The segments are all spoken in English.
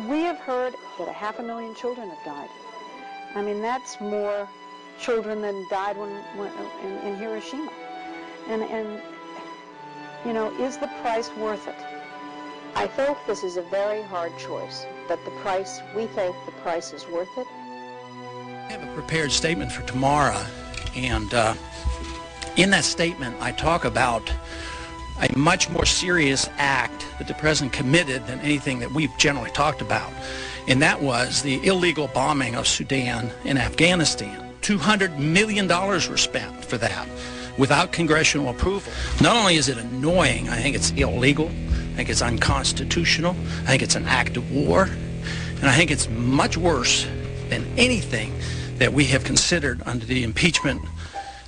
we have heard that 500,000 children have died. I mean, that's more children than died in Hiroshima. And you know, is the price worth it? I think this is a very hard choice, but we think the price is worth it. I have a prepared statement for tomorrow, and in that statement I talk about a much more serious act that the President committed than anything that we've generally talked about, and that was the illegal bombing of Sudan and Afghanistan. $200 million were spent for that without congressional approval. Not only is it annoying, I think it's illegal, I think it's unconstitutional, I think it's an act of war, and I think it's much worse than anything that we have considered under the impeachment.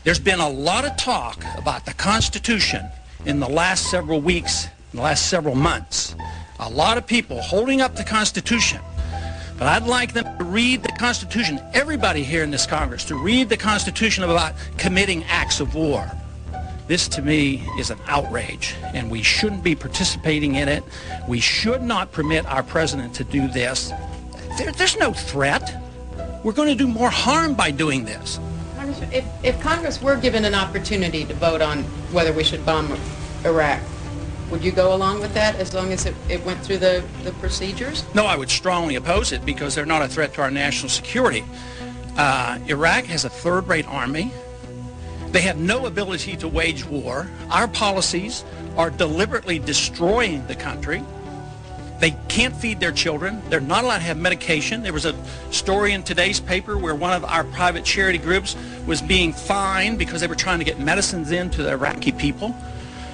There's been a lot of talk about the Constitution in the last several weeks, in the last several months. A lot of people holding up the Constitution. But I'd like them to read the Constitution, everybody here in this Congress, to read the Constitution about committing acts of war. This, to me, is an outrage, and we shouldn't be participating in it. We should not permit our President to do this. There's no threat. We're going to do more harm by doing this. If Congress were given an opportunity to vote on whether we should bomb Iraq, would you go along with that as long as it went through the procedures? No, I would strongly oppose it because they're not a threat to our national security. Iraq has a third-rate army. They have no ability to wage war. Our policies are deliberately destroying the country. They can't feed their children. They're not allowed to have medication. There was a story in today's paper where one of our private charity groups was being fined because they were trying to get medicines into the Iraqi people.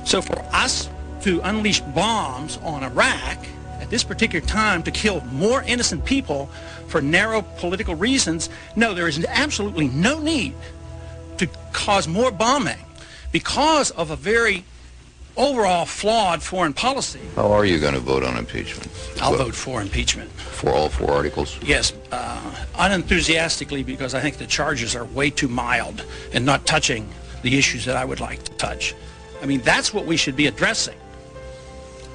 So for us to unleash bombs on Iraq at this particular time to kill more innocent people for narrow political reasons, no, there is absolutely no need to cause more bombing because of a very overall flawed foreign policy. How are you going to vote on impeachment? I'll vote for impeachment. For all 4 articles? Yes, unenthusiastically, because I think the charges are way too mild and not touching the issues that I would like to touch. I mean, that's what we should be addressing.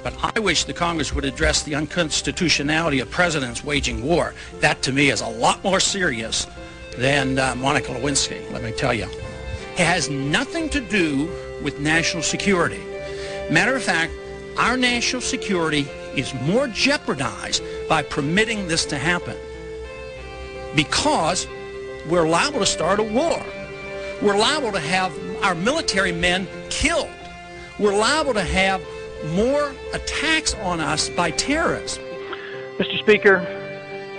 But I wish the Congress would address the unconstitutionality of presidents waging war. That, to me, is a lot more serious than Monica Lewinsky, let me tell you. It has nothing to do with national security. Matter of fact, our national security is more jeopardized by permitting this to happen because we're liable to start a war. We're liable to have our military men killed. We're liable to have more attacks on us by terrorists. Mr. Speaker,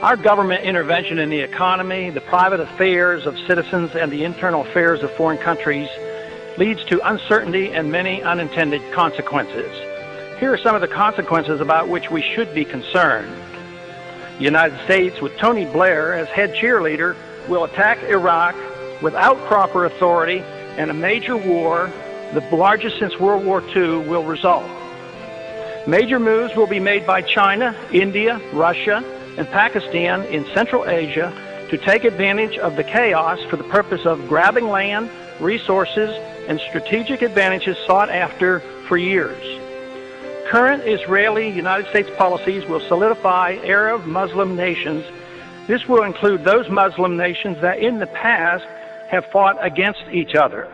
our government intervention in the economy, the private affairs of citizens, and the internal affairs of foreign countries leads to uncertainty and many unintended consequences. Here are some of the consequences about which we should be concerned. The United States, with Tony Blair as head cheerleader, will attack Iraq without proper authority, and a major war, the largest since World War II, will result. Major moves will be made by China, India, Russia, and Pakistan in Central Asia to take advantage of the chaos for the purpose of grabbing land, resources, and strategic advantages sought after for years. Current Israeli-United States policies will solidify Arab Muslim nations. This will include those Muslim nations that in the past have fought against each other.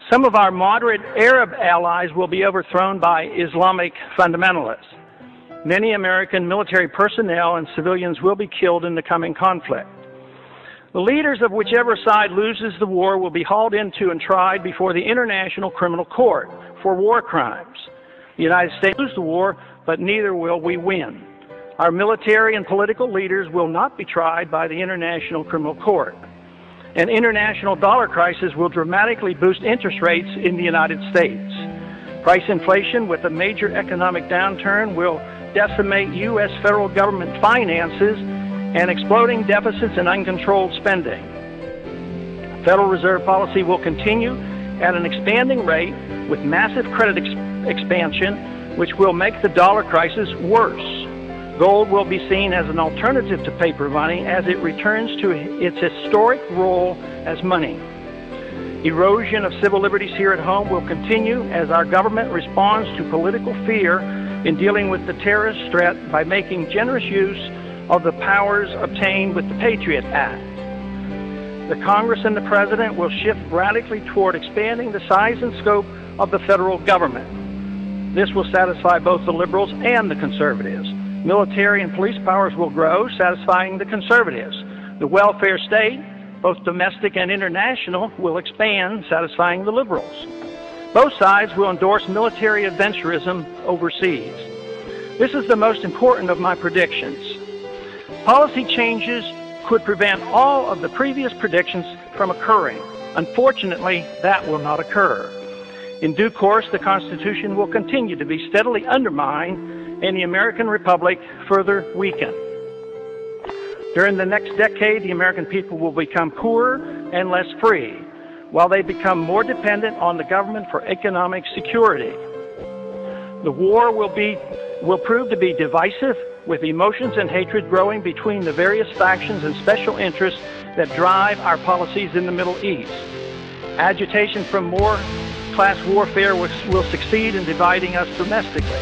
Some of our moderate Arab allies will be overthrown by Islamic fundamentalists. Many American military personnel and civilians will be killed in the coming conflict. The leaders of whichever side loses the war will be hauled into and tried before the International Criminal Court for war crimes. The United States will lose the war, but neither will we win. Our military and political leaders will not be tried by the International Criminal Court. An international dollar crisis will dramatically boost interest rates in the United States. Price inflation with a major economic downturn will decimate U.S. federal government finances and exploding deficits and uncontrolled spending. Federal Reserve policy will continue at an expanding rate with massive credit expansion, which will make the dollar crisis worse. Gold will be seen as an alternative to paper money as it returns to its historic role as money. Erosion of civil liberties here at home will continue as our government responds to political fear in dealing with the terrorist threat by making generous use of the powers obtained with the Patriot Act. The Congress and the President will shift radically toward expanding the size and scope of the federal government. This will satisfy both the liberals and the conservatives. Military and police powers will grow, satisfying the conservatives. The welfare state, both domestic and international, will expand, satisfying the liberals. Both sides will endorse military adventurism overseas. This is the most important of my predictions. Policy changes could prevent all of the previous predictions from occurring. Unfortunately, that will not occur. In due course, the Constitution will continue to be steadily undermined and the American Republic further weakened. During the next decade, the American people will become poorer and less free, while they become more dependent on the government for economic security. The war will prove to be divisive, with emotions and hatred growing between the various factions and special interests that drive our policies in the Middle East. Agitation from more class warfare will succeed in dividing us domestically.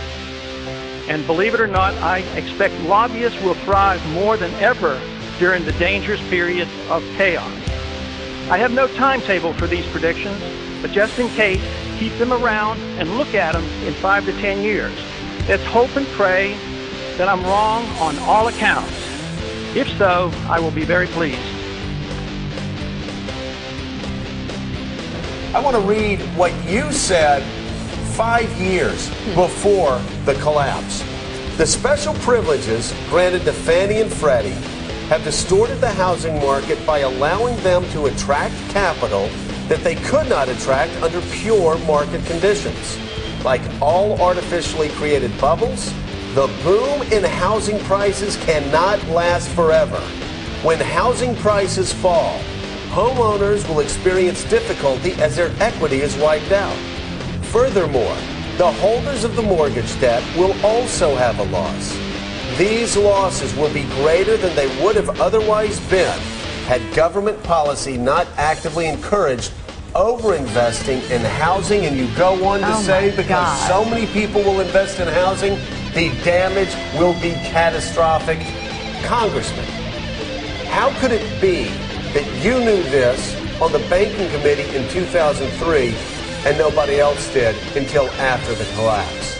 And believe it or not, I expect lobbyists will thrive more than ever during the dangerous period of chaos. I have no timetable for these predictions, but just in case, keep them around and look at them in 5 to 10 years. Let's hope and pray that I'm wrong on all accounts. If so, I will be very pleased. I want to read what you said 5 years before the collapse. The special privileges granted to Fannie and Freddie have distorted the housing market by allowing them to attract capital that they could not attract under pure market conditions. Like all artificially created bubbles, the boom in housing prices cannot last forever. When housing prices fall, homeowners will experience difficulty as their equity is wiped out. Furthermore, the holders of the mortgage debt will also have a loss. These losses will be greater than they would have otherwise been had government policy not actively encouraged overinvesting in housing. And you go on to say, because so many people will invest in housing, the damage will be catastrophic. Congressman, how could it be that you knew this on the banking committee in 2003 and nobody else did until after the collapse?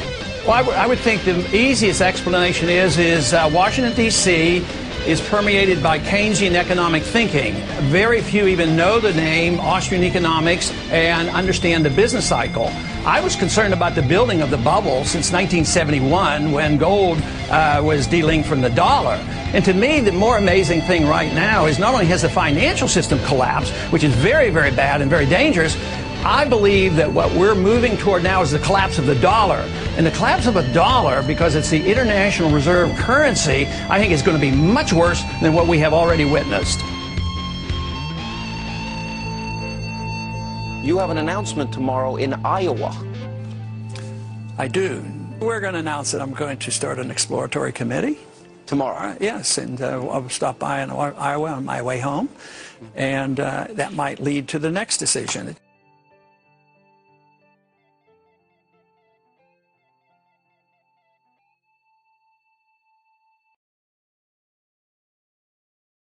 Well, I would think the easiest explanation is Washington, D.C. is permeated by Keynesian economic thinking. Very few even know the name Austrian economics and understand the business cycle. I was concerned about the building of the bubble since 1971 when gold was delinked from the dollar. And to me, the more amazing thing right now is not only has the financial system collapsed, which is very, very bad and very dangerous, I believe that what we're moving toward now is the collapse of the dollar. And the collapse of a dollar, because it's the international reserve currency, I think is going to be much worse than what we have already witnessed. You have an announcement tomorrow in Iowa. I do. We're going to announce that I'm going to start an exploratory committee. Tomorrow? Yes, and I'll stop by in Iowa on my way home, and that might lead to the next decision.